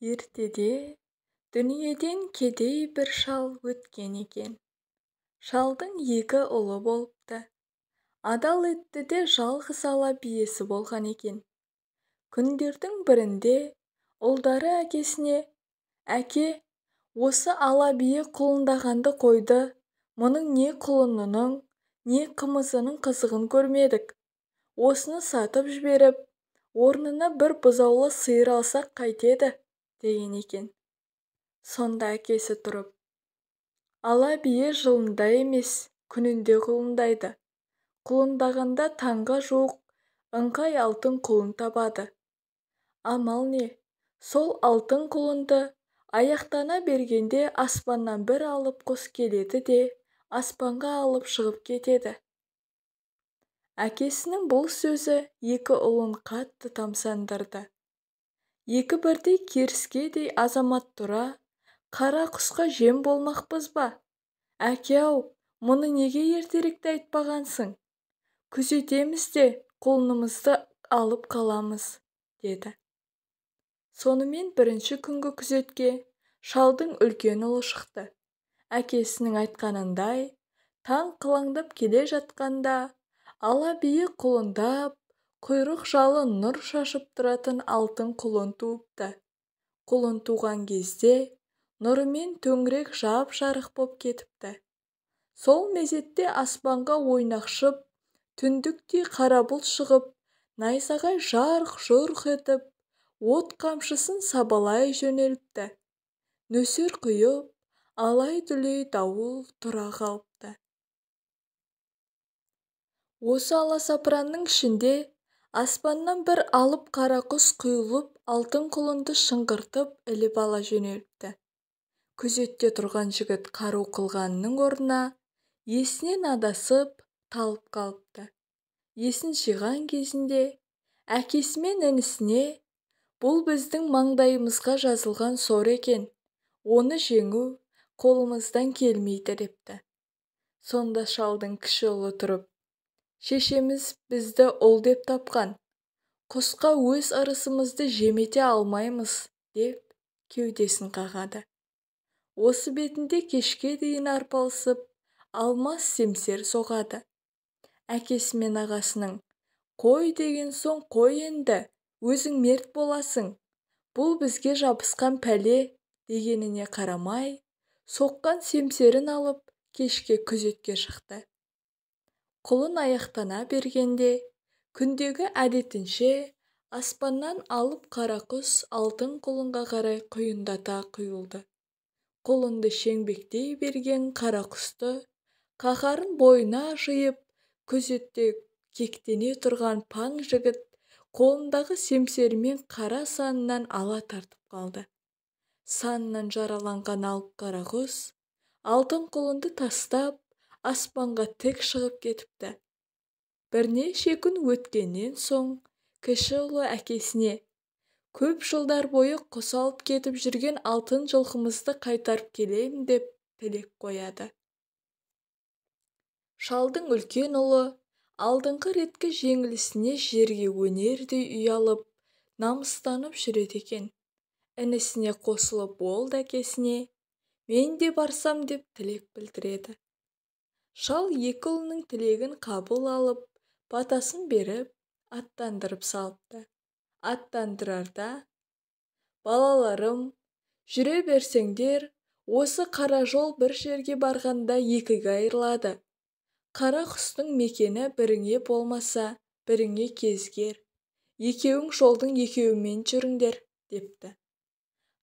Ертеде дүниеден кедей бір шал өткен екен. Шалдың екі ұлы болыпты. Адал етті де жалғыз ала биесі болған екен. Күндердің бірінде ұлдары әкесіне: «Әке, осы ала бие құлындағанды қойды, мұның не құлынының, не қымызының қызығын көрмедік. Осыны сатып жіберіп, орнына бір бұзаулы сиыр алсақ қайтеді?» деген екен. Сонда әкесі тұрып: «Ала бие жылында емес, күнінде құлындайды. Құлындағанда таңға жуық ыңқай алтын құлын табады. Амал не? Сол алтын құлынды аяқтана бергенде аспаннан бір алып құс келеді де аспанға алып шығып кетеді». Әкесінің бұл сөзі екі ұлын қатты тамсандырды. Екі бірдей керіскедей азамат тұра, «Қара құсқа жем болмақпыз ба? Әке-ау, мұны неге ертеректе айтпағансың? Күзетеміз де құлынымызды алып қаламыз», деді. Сонымен бірінші күнгі күзетке шалдың үлкен ұлы шықты. Әкесінің айтқанындай, таң қылаңдап келе жатқанда ала бие құлындап, құйрық жалы нұр шашып тұратын алтын құлын туыпты. Құлын туған кезде нұрымен төңірек жап-жарық боп кетіпті. Сол мезетте аспанға ойнақшып, түндіктей қара бұлт шығып, найзағай жарқ-жұрқ етіп, от қамшысын сабалай жөнеліпті. Нөсер құйып, алай-дүлей дауыл тұра қалыпты. Осы аласапыранның ішінде аспаннан бір алып қара құс құйылып, алтын құлынды шыңғыртып іліп ала жөнеліпті. Күзетте тұрған жігіт қару қылғанның орнына есінен адасып, талып қалыпты. Есін жиған кезінде әкесі мен інісіне: «Бұл біздің маңдайымызға жазылған сор екен, оны жеңу қолымыздан келмейді», депті. Сонда шалдың кіші ұлы тұрып: «Шешеміз бізді ұл деп тапқан, құсқа өз ырысымызды жемете алмаймыз», деп кеудесін қағады. Осы бетінде кешке дейін арпалысып, алмас семсер соғады. Әкесі мен ағасының: «Қой деген соң қой енді, өзің мерт боласың, бұл бізге жабысқан пәле», дегеніне қарамай, соққан семсерін алып кешке күзетке шықты. Құлын аяқтана бергенде, күндегі әдетінше аспаннан алып қара құс алтын құлынға қарай құйындата құйылды. Құлынды шеңбектей берген қара құсты қаһарын бойына жиып, күзетте кектене тұрған паң жігіт қолындағы семсерімен қара санынан ала тартып қалды. Санынан жараланған алып қара құс алтын құлынды тастап аспанға тік шығып кетіпті. Бірнеше күн өткеннен соң кіші ұлы әкесіне: «Көп жылдар бойы құс алып кетіп жүрген алтын жылқымызды қайтарып келемін», деп тілек қояды. Шалдың үлкен ұлы алдыңғы реткі жеңілісіне жерге өнердей ұялып, намыстанып жүреді екен. Інісіне қосылып ол да әкесіне: «Мен де барсам», деп тілек білдіреді. Шал екі ұлының тілегін қабыл алып, батасын беріп, аттандырып салыпты. Аттандырарда: «Балаларым, жүре берсеңдер, осы қара жол бір жерге барғанда екіге айырылады. Қара құстың мекені біріңе болмаса, біріңе кезгер. Екеуің жолдың екеуімен жүріңдер», депті.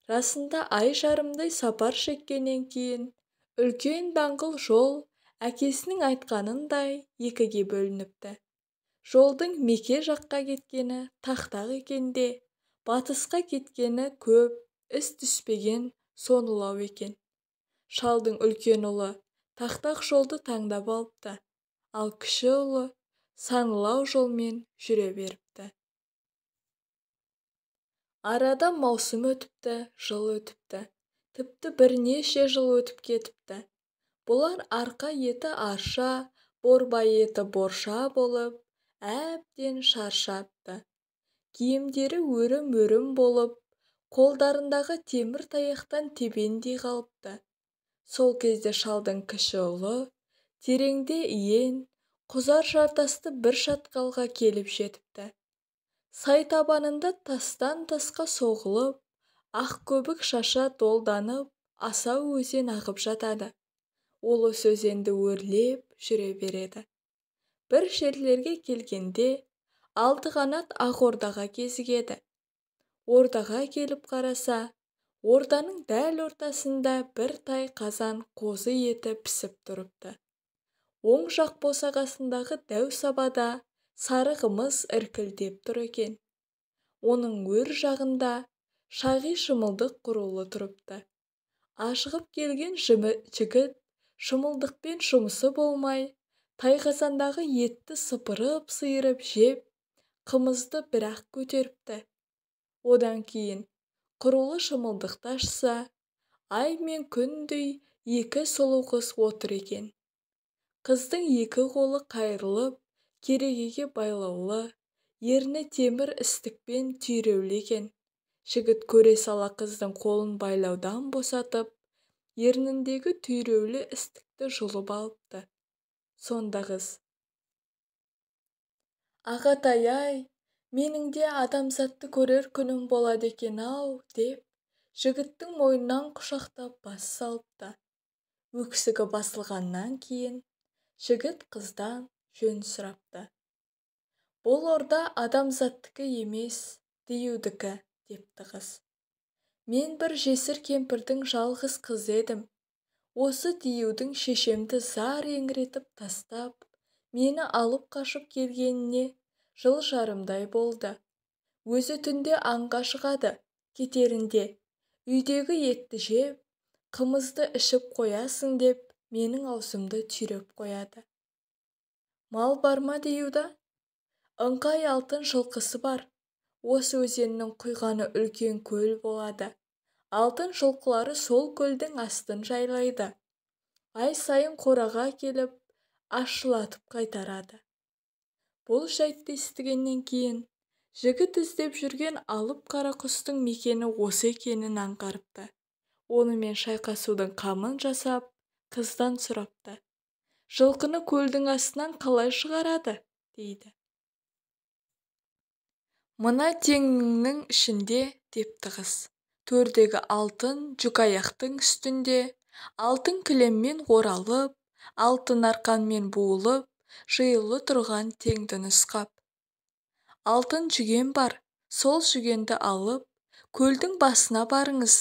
Расында ай жарымдай сапар шеккеннен кейін үлкен даңғыл жол әкесінің айтқанындай екіге бөлініпті. Жолдың меке жаққа кеткені тақтақ екенде, батысқа кеткені көп із түспеген сонылау екен. Шалдың үлкен ұлы тақтақ жолды таңдап алыпты, ал кіші ұлы саңылау жолмен жүре беріпті. Арада маусым өтіпті, жыл өтіпті, тіпті бірнеше жыл өтіп кетіпті. Бұлар арқа еті арша, борбай еті борша болып, әбден шаршапты. Киімдері өрім-өрім болып, қолдарындағы темір таяқтан тебендей қалыпты. Сол кезде шалдың кіші ұлы тереңде иен құзар жартасты бір шатқалға келіп жетіпті. Сай табанында тастан тасқа соғылып, ақ көбік шаша долданып, асау өзен ағып жатады. Ол осы өзенді өрлеп жүре береді. Бір жерлерге келгенде алты қанат ақ ордаға кезігеді. Ордаға келіп қараса, орданың дәл ортасында бір тай қазан қозы еті пісіп тұрыпты. Оң жақ босағасындағы дәу сабада сары қымыз іркілдеп тұр екен. Оның өр жағында шағи шымылдық құрулы тұрыпты. Ашығып келген жігіт шымылдықпен жұмысы болмай, тайқазандағы етті сыпырып сиырып жеп, қымызды бір-ақ көтеріпті. Одан кейін құрулы шымылдықты ашса, ай мен күндей екі сұлу қыз отыр екен. Қыздың екі қолы қайырылып, керегеге байлаулы, ерні темір істікпен түйреулі екен. Жігіт көре сала қыздың қолын байлаудан босатып, ерніндегі түйреулі істікті жұлып алыпты. Сонда қыз: «Ағатай-ай, менің де адамзатты көрер күнім болады екен-ау», деп жігіттің мойнынан құшақтап бас салыпты. Өксігі басылғаннан кейін жігіт қыздан жөн сұрапты. «Бұл орда адамзаттікі емес, диюдікі», депті қыз. «Мен бір жесір кемпірдің жалғыз қызы едім. Осы диюдің шешемді зар еңіретіп тастап, мені алып қашып келгеніне жыл жарымдай болды. Өзі түнде аңға шығады, кетерінде үйдегі етті жеп, қымызды ішіп қоясың деп менің аузымды түйреп қояды. Мал бар ма диюда? Ыңқай алтын жылқысы бар. Осы өзеннің құйғаны үлкен көл болады. Алтын жылқылары сол көлдің астын жайлайды. Ай сайын қораға келіп, ашылатып қайтарады». Бұл жайтты естігеннен кейін жігіт іздеп жүрген алып қара құстың мекені осы екенін аңғарыпты. Онымен шайқасудың қамын жасап, қыздан сұрапты. «Жылқыны көлдің астынан қалай шығарады?» дейді. «Мына теңнің ішінде», депті қыз. «Төрдегі алтын жүкаяқтың үстінде, алтын кілеммен оралып, алтын арқанмен буылып, жиылы тұрған теңді нұсқап. Алтын жүген бар, сол жүгенді алып, көлдің басына барыңыз.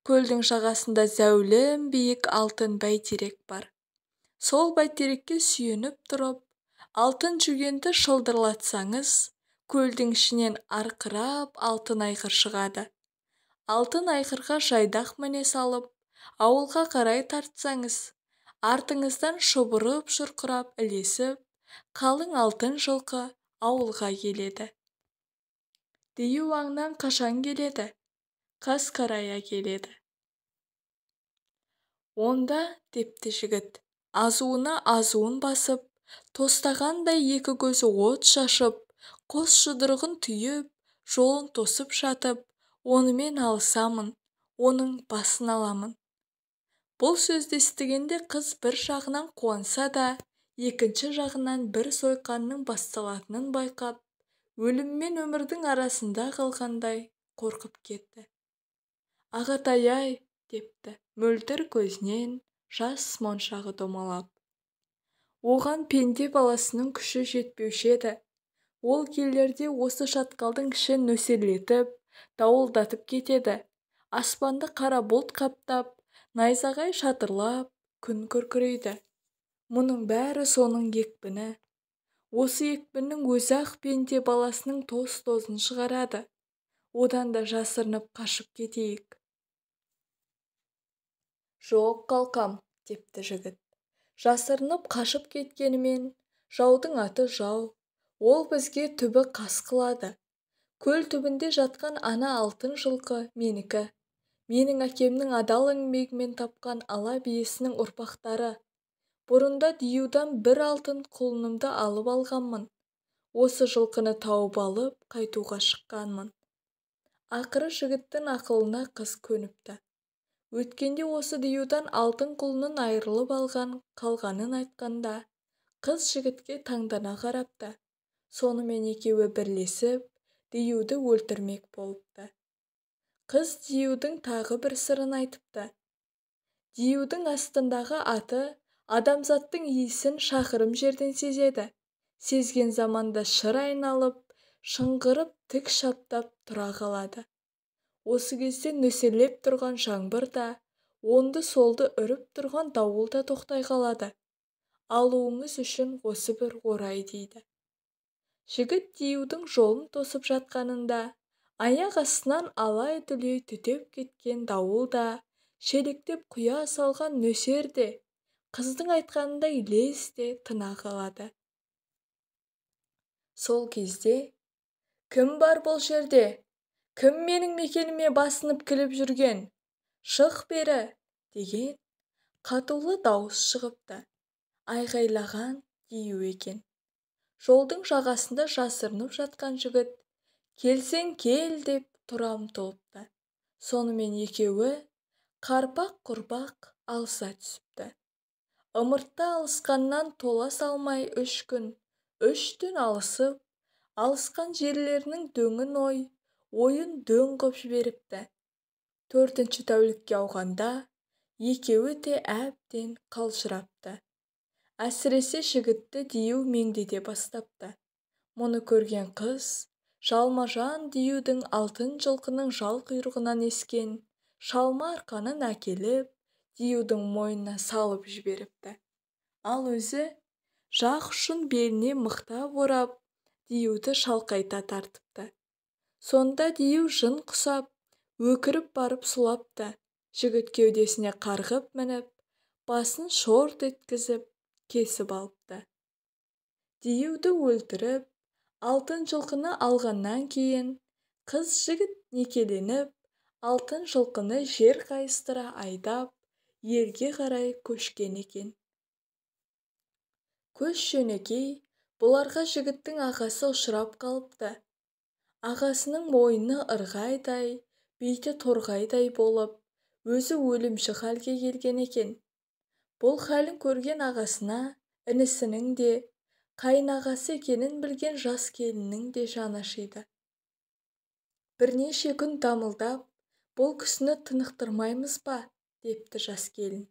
Көлдің жағасында зәулім биік алтын бәйтерек бар. Сол бәйтерекке сүйеніп тұрып, алтын жүгенді шылдырлатсаңыз, көлдің ішінен арқырап алтын айғыр шығады. Алтын айғырға жайдақ міне салып, ауылға қарай тартсаңыз, артыңыздан шұбырып шұрқырап ілесіп, қалың алтын жылқы ауылға келеді». «Дию аңнан қашан келеді?» «Қас қарая келеді». «Онда», депті жігіт, азуына азуын басып, тостағандай екі көзі от шашып, қос жұдырығын түйіп, жолын тосып жатып, онымен алысамын, оның басын аламын». Бұл сөзді естігенде қыз бір жағынан қуанса да, екінші жағынан бір сойқанның басталатынын байқап, өлім мен өмірдің арасында қалғандай қорқып кетті. «Ағатай-ай», депті, мөлдір көзінен жас моншағы домалап. «Оған пенде баласының күші жетпеуші еді. Ол келерде осы шатқалдың ішін нөсерлетіп, дауылдатып кетеді. Аспанды қара бұлт қаптап, найзағай шатырлап, күн күркірейді. Мұның бәрі соның екпіні. Осы екпіннің өзі-ақ пенде баласының тоз-тозын шығарады. Одан да жасырынып қашып кетейік». «Жоқ, қалқам», депті жігіт. «Жасырынып қашып кеткенімен, жаудың аты жау, ол бізге түбі қас қылады. Көл түбінде жатқан ана алтын жылқы менікі. Менің әкемнің адал еңбегімен тапқан ала биесінің ұрпақтары. Бұрында диюдан бір алтын құлынымды алып алғанмын. Осы жылқыны тауып алып қайтуға шыққанмын. Ақыры жігіттің ақылына қыз көніпті. Өткенде осы диюдан алтын құлынын айырылып қалғанын айтқанда, қыз жігітке таңдана қарапты. Сонымен екеуі бірлесіп, диюды өлтірмек болыпты. Қыз диюдің тағы бір сырын айтыпты. Диюдің астындағы аты адамзаттың иісін шақырым жерден сезеді. Сезген заманда шыр айналып, шыңғырып тік шаптап тұра қалады. Осы кезде нөсерлеп тұрған жаңбыр да, онды-солды үріп тұрған дауыл да тоқтай қалады. Алуыңыз үшін осы бір орай дейді. Жігіт диюдің жолын тосып жатқанында, аяқ астынан алай-дүлей түтеп кеткен дауыл да, шелектеп құя салған нөсер де, қыздың айтқанындай лезде тына қалады. Сол кезде, «Кім бар бұл жерде? Кім менің мекеніме басынып кіліп жүрген? Шық бері!» деген қатулы дауыс шығыпты. Айғайлаған дию екен. Жолдың жағасында жасырынып жатқан жігіт, «Келсең кел!» деп тұра ұмтылыпты. Сонымен екеуі қарпақ-құрпақ алыса түсіпті. Ымыртта алысқаннан тола салмай 3 күн, 3 түн алысып, алысқан жерлерінің дөңін ойын дөң қып жіберіпті. 4-ші тәулікке ауғанда, екеуі де әбден қалжырапты. Әсіресе жігітті дию меңдете бастапты. Мұны көрген қыз, жалма-жан диюдің алтын жылқының жал құйрығынан ескен шалма арқанын әкеліп, диюдің мойнына салып жіберіпті. Ал өзі жақ ұшын беліне мықтап орап, диюді шалқайта тартыпты. Сонда дию жын құсап, өкіріп барып сұлапты. Жігіт кеудесіне қарғып мініп, басын шорт еткізіп, кесіп алыпты. Диюді өлтіріп, алтын жылқыны алғаннан кейін, қыз жігіт некеленіп, алтын жылқыны жер қайыстыра айдап, елге қарай көшкен екен. Көш жөнекей, бұларға жігіттің ағасы ұшырап қалыпты. Ағасының мойны ырғайдай, беті торғайдай болып, өзі өлімші халге келген екен. Бұл халін көрген ағасына, інісінің де, қайнағасы екенін білген жас келіннің де жаны ашиды. Бірнеше күн дамылдап, бұл кісіні тынықтырмаймыз ба, депті жас келін.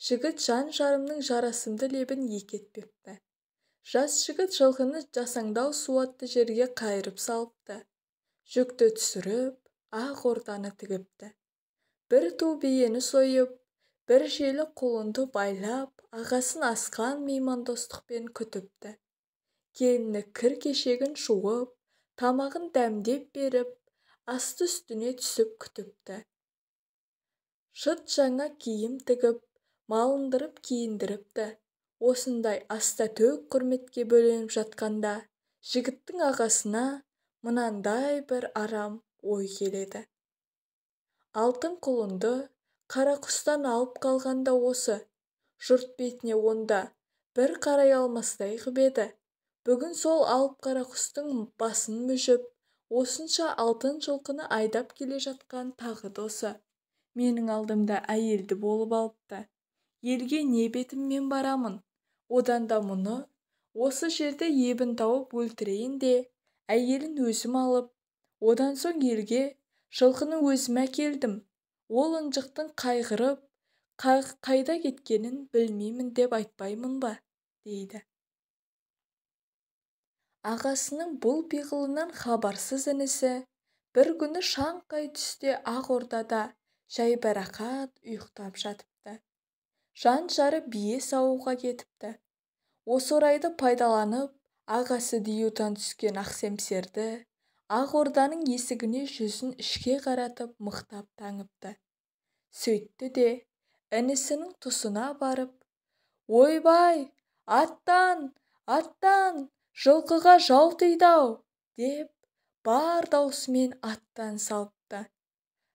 Жігіт жан-жарымның жарасымды лебін екетпепті. Жас жігіт жылқыны жасаңдау суатты жерге қайырып салыпты. Жүкті түсіріп, ақ орданы тігіпті. Бір ту биені сойып, бір желі құлынды байлап, ағасын асқан меймандостықпен күтіпті. Келіні кір-кешегін жуып, тамағын дәмдеп беріп, асты үстіне түсіп күтіпті. Шыт жаңа киім тігіп, малындырып киіндіріпті. Осындай аста төк құрметке бөленіп жатқанда, жігіттің ағасына мынандай бір арам ой келеді. Алтын құлынды Қарақұстан алып қалғанда осы, жұрт бетіне онда бір қарай алмастай қып еді. Бүгін сол алып Қарақұстың басын мүжіп, осынша алтын жылқыны айдап келе жатқан тағы досы. Менің алдымда әйелді болып алыпты. Елге не бетіммен барамын? Одан да мұны осы жерде ебін тауып өлтірейін де, әйелін өзім алып, одан соң елге жылқыны өзім әкелдім. Ол ынжықтың қайғырып, қайда кеткенін білмеймін деп айтпаймын ба, дейді. Ағасының бұл пиғылынан хабарсыз інісі бір күні шаңқай түсте ақ ордада жайбарақат ұйықтап жатыпты. Жан-жары бие саууға кетіпті. Осы орайды пайдаланып, ағасы диюдан түскен ақсемсерді ақ орданың есігіне жүзін ішке қаратып мықтап таңыпты. Сөйтті де інісінің тұсына барып, «Ойбай, аттан, аттан, жылқыға жау тиді-ау!» деп бар даусымен аттан салыпты.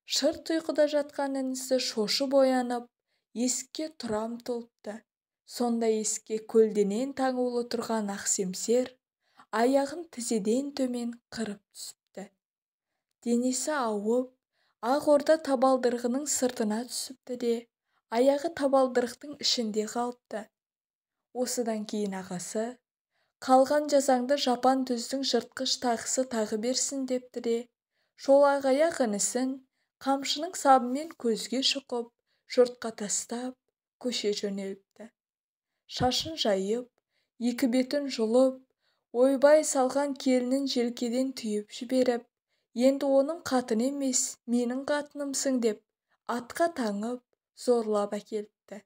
Шырт ұйқыда жатқан інісі шошып оянып, есікке тұра ұмтылыпты. Сонда есікке көлденең таңулы тұрған ақсемсер аяғын тізеден төмен қырып түсіпті. денесі ауып, ақ орда табалдырығының сыртына түсіпті де, аяғы табалдырықтың ішінде қалыпты. Осыдан кейін ағасы, қалған жазаңды жапан түздің жыртқыш тағысы тағы берсін депті де, шолақ аяқ інісін қамшының сабымен көзге шұқып, жұртқа тастап, көше жөнеліпті. Шашын жайып, екі бетін жұлып, ойбай салған келінін желкеден түйіп жіберіп, енді оның қатыны емес, менің қатынымсың деп, атқа таңып, зорлап әкеліпті.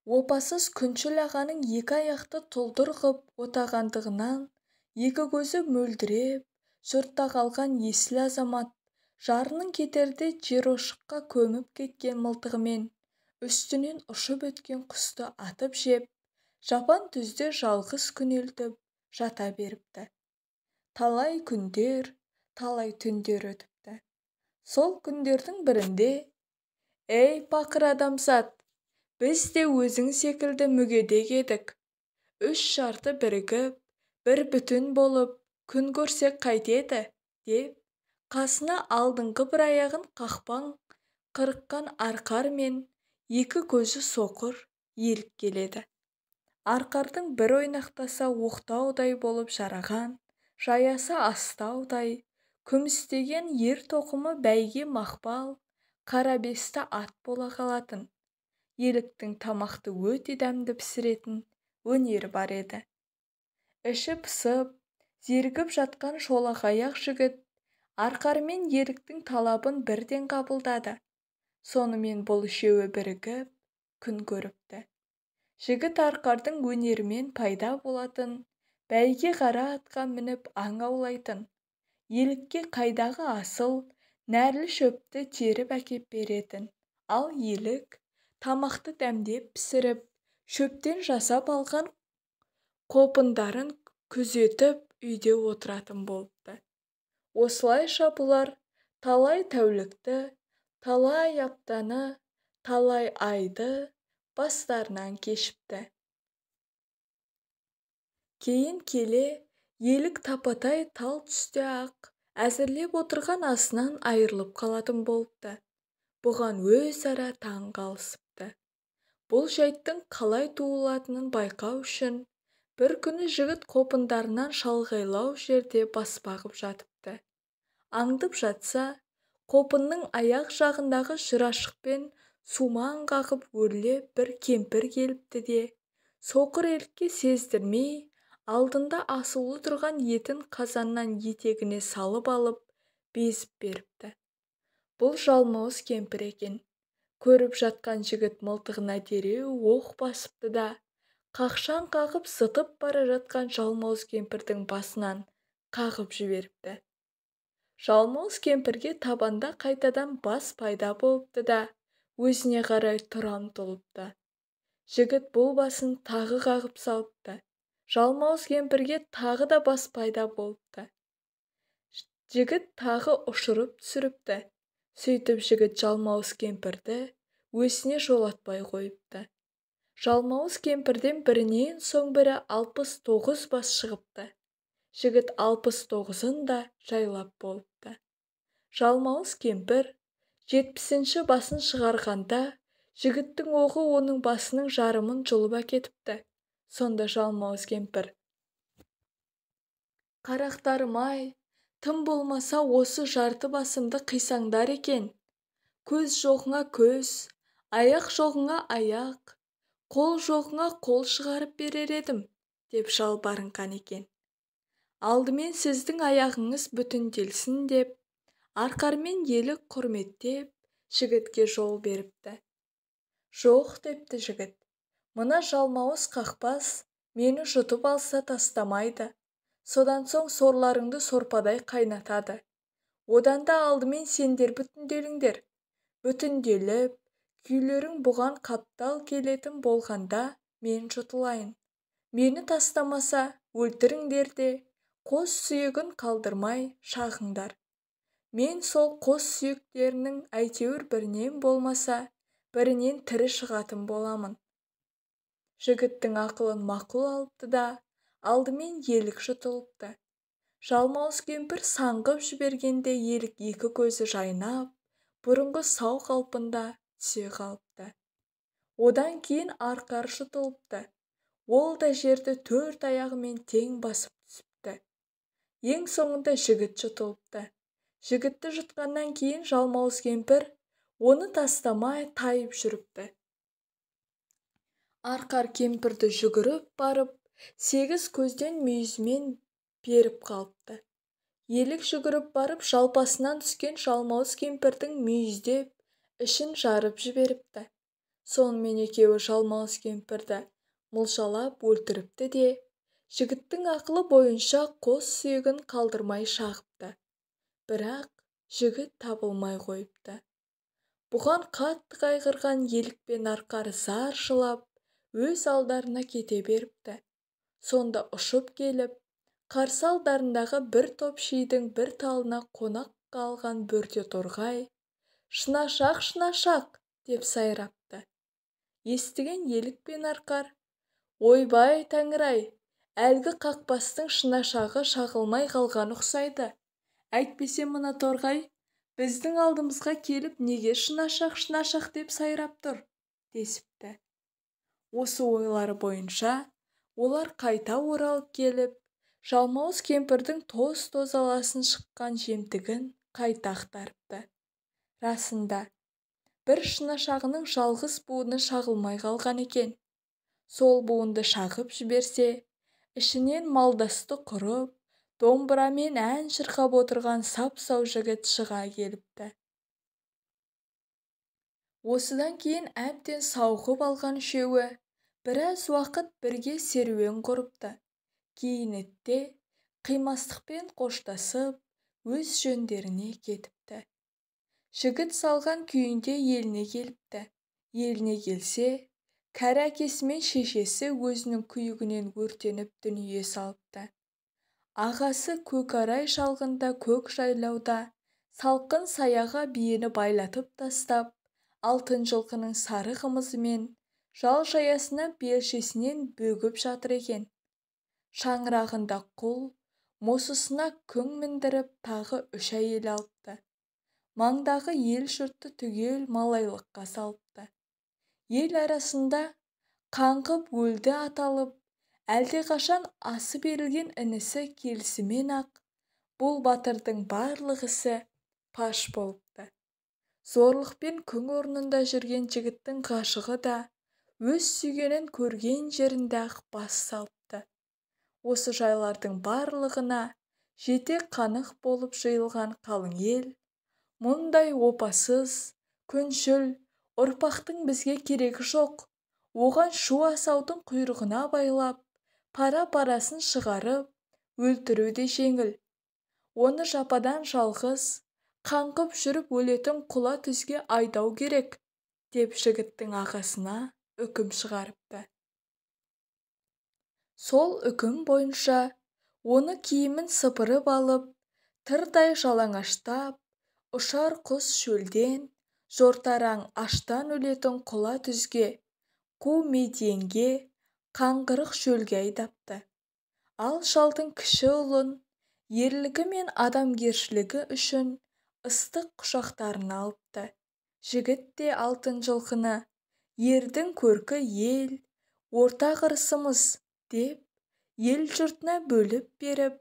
Опасыз күншіл ағаның екі аяқты тұлдыр ғып отағандығынан, екі көзі мөлдіреп, жұртта қалған есіл азамат, жарының кетерде жерошыққа көміп кеткен мылтығымен, үстінен ұшып өткен құсты атып жеп, жапан түзде жалғыз күнелтіп жата беріпті. Талай күндер, талай түндер өтіпті. Сол күндердің бірінде, «Ей, пақыр адамзат, біз де өзің секілді мүгедек едік. Үш жарты бірігіп, бір бүтін болып, күн көрсек қайтеді?» деп, қасына алдыңғы бір аяғын қақпан қырыққан арқар мен екі көзі соқыр еліп келеді. Арқардың бір ойнақтаса оқтаудай болып жараған, жаясы астаудай, күмістеген ер тоқымы бәйге мақпал, қарабесті ат бола қалатын. Еліктің тамақты өте дәмді пісіретін өнері бар еді. Іші пысып, зергіп жатқан шолақ аяқ жігіт, арқармен еліктің талабын бірден қабылдады. Сонымен бұл үшеуі бірігіп, күн көріпті. Жігіт арқардың өнерімен пайда болатын, бәйге қара атқа мініп аң аулайтын, елікке қайдағы асыл, нәрлі шөпті теріп әкеп беретін, ал елік тамақты дәмдеп пісіріп, шөптен жасап алған қопындарын күзетіп үйде отыратын болыпты. Осылайша бұлар талай тәулікті, талай аптаны, талай айды бастарынан кешіпті. Кейін келе, елік тапатай тал түсте ақ әзірлеп отырған асынан айырылып қалатын болыпты. Бұған өзара таң қалысыпты. Бұл жайттың қалай туылатынын байқау үшін, бір күні жігіт қопындарынан шалғайлау жерде баспағып жатыпты. Аңдып жатса, қопынның аяқ жағындағы жырашықпен сумаң қағып өрлеп бір кемпір келіпті де, соқыр елікке сездірмей, алдында асулы тұрған етін қазаннан етегіне салып алып, безіп беріпті. Бұл жалмауыз кемпір екен. Көріп жатқан жігіт мылтығына дереу оқ басыпты да, қақшан қағып зытып бара жатқан жалмауыз кемпірдің басынан қағып жіберіпті. Жалмауыз кемпірге табанда қайтадан бас пайда болыпты да, өзіне қарай тұра ұмтылыпты. Жігіт бұл басын тағы қағып салыпты. Жалмауыз кемпірге тағы да бас пайда болыпты. Жігіт тағы ұшырып түсіріпті. Сөйтіп жігіт жалмауыз кемпірді өзіне жолатпай қойыпты. Жалмауыз кемпірден бірінен соң бірі 69 бас шығыпты. Жігіт 69-ын да жайлап болыпты. Жалмауыз кемпір 70-ші басын шығарғанда, жігіттің оғы оның басының жарымын жұлып әкетіпті. Сонда жалмауыз кемпір: «Қарақтарым-ай, тым болмаса осы жарты басымды қисаңдар екен. Көз жоғыңа көз, аяқ жоғыңа аяқ, қол жоғыңа қол шығарып берер едім», деп жалбарынған екен. Алдымен сіздің аяғыңыз бүтінделсін деп, арқармен елік құрметтеп, жігітке жол беріпті. «Жоқ», депті жігіт, «мына жалмауыз қақпас мені жұтып алса тастамайды. Содан соң сорларыңды сорпадай қайнатады. Одан да алдымен сендер бүтінделіңдер. Бүтінделіп, күйлерің бұған қаптал келетін болғанда мен жұтылайын. Мені тастамаса өлтіріңдер де, қос сүйегін қалдырмай шағыңдар. Мен сол қос сүйектерінің әйтеуір бірінен болмаса, бірінен тірі шығатын боламын». Жігіттің ақылын мақұл алыпты да, алдымен елік жұтылыпты. Жалмауыз кемпір саңғып жібергенде елік екі көзі жайнап, бұрынғы сау қалпында түсе қалыпты. Одан кейін арқар жұтылыпты. Ол да жерді төрт аяғымен тең басып түсіпті. Ең соңында жігіт жұтылыпты. Жігітті жұтқаннан кейін жалмауыз кемпір оны тастамай тайып жүріпті. Арқар кемпірді жүгіріп барып, 8 көзден мүйізімен беріп қалыпты. Елік жүгіріп барып жалпасынан түскен жалмауыз кемпірдің мүйіздеп, ішін жарып жіберіпті. Сонымен екеуі жалмауыз кемпірді мұлжалап өлтіріпті де, жігіттің ақылы бойынша қос сүйегін қалдырмай шағыпты. Бірақ жігіт табылмай қойыпты. Бұған қатты қайғырған елік пен арқар зар жылап, өз алдарына кете беріпті. Сонда ұшып келіп, қарсы алдарындағы бір топ шидің бір талына қонақ қалған бөрте торғай «Шынашақ, шынашақ!» деп сайрапты. Естіген елік пен арқар «Ойбай тәңір-ай, әлгі қақпастың шынашағы шағылмай қалған ұқсайды. Әйтпесе мына торғай біздің алдымызға келіп неге шынашақ, шынашақ деп сайрап тұр?» десіпті. Осы ойлары бойынша олар қайта оралып келіп, жалмауыз кемпірдің тоз-тозаласын шыққан жемтігін қайта ақтарыпты. Расында, бір шынашағының жалғыз буыны шағылмай қалған екен. Сол буынды шағып жіберсе, ішінен малдасты құрып, домбырамен ән шырқап отырған сап-сау жігіт шыға келіпті. Осыдан кейін әбден сауығып алған үшеуі біраз уақыт бірге серуен құрыпты. Кейін етте қимастықпен қоштасып, өз жөндеріне кетіпті. Жігіт салған күйінде еліне келіпті. Еліне келсе, кәрі әкесі мен шешесі өзінің күйігінен өртеніп дүние салыпты. Ағасы көкарай шалғында көк жайлауда салқын саяға биені байлатып тастап, алтын жылқының сары қымызымен жал жаясына белшесінен бөгіп жатыр екен. Шаңырағында құл, мосысына күң міндіріп тағы 3 әйел алыпты. Маңдағы ел жұртты түгел малайлыққа салыпты. Ел арасында қаңғып өлді аталып, әлдеқашан асы берілген інісі келісімен-ақ бұл батырдың барлық ісі паш болыпты. Зорлықпен күң орнында жүрген жігіттің ғашығы да өз сүйгенін көрген жерінде-ақ бас салыпты. Осы жайлардың барлығына жете қанық болып жиылған қалың ел, мұндай опасыз, күншіл ұрпақтың бізге керегі жоқ, оған шу асаудың құйрығына байлап, пара-парасын шығарып, өлтіру де жеңіл. Оны жападан жалғыз, қаңғып жүріп өлетін құла түзге айдау керек, деп жігіттің ағасына үкім шығарыпты. Сол үкім бойынша оны киімін сыпырып алып, тырдай жалаңаштап, ұшар құс шөлден, жортараң аштан өлетін құла түзге, қу медиенге, қаңғырық шөлге айдапты. Ал шалдың кіші ұлын ерлігі мен адамгершілігі үшін ыстық құшақтарына алыпты. Жігіт те алтын жылқыны ердің көркі ел, ортақ ырысымыз деп, ел жұртына бөліп беріп,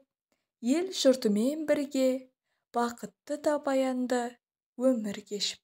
ел жұртымен бірге бақытты да баянды өмір кешіп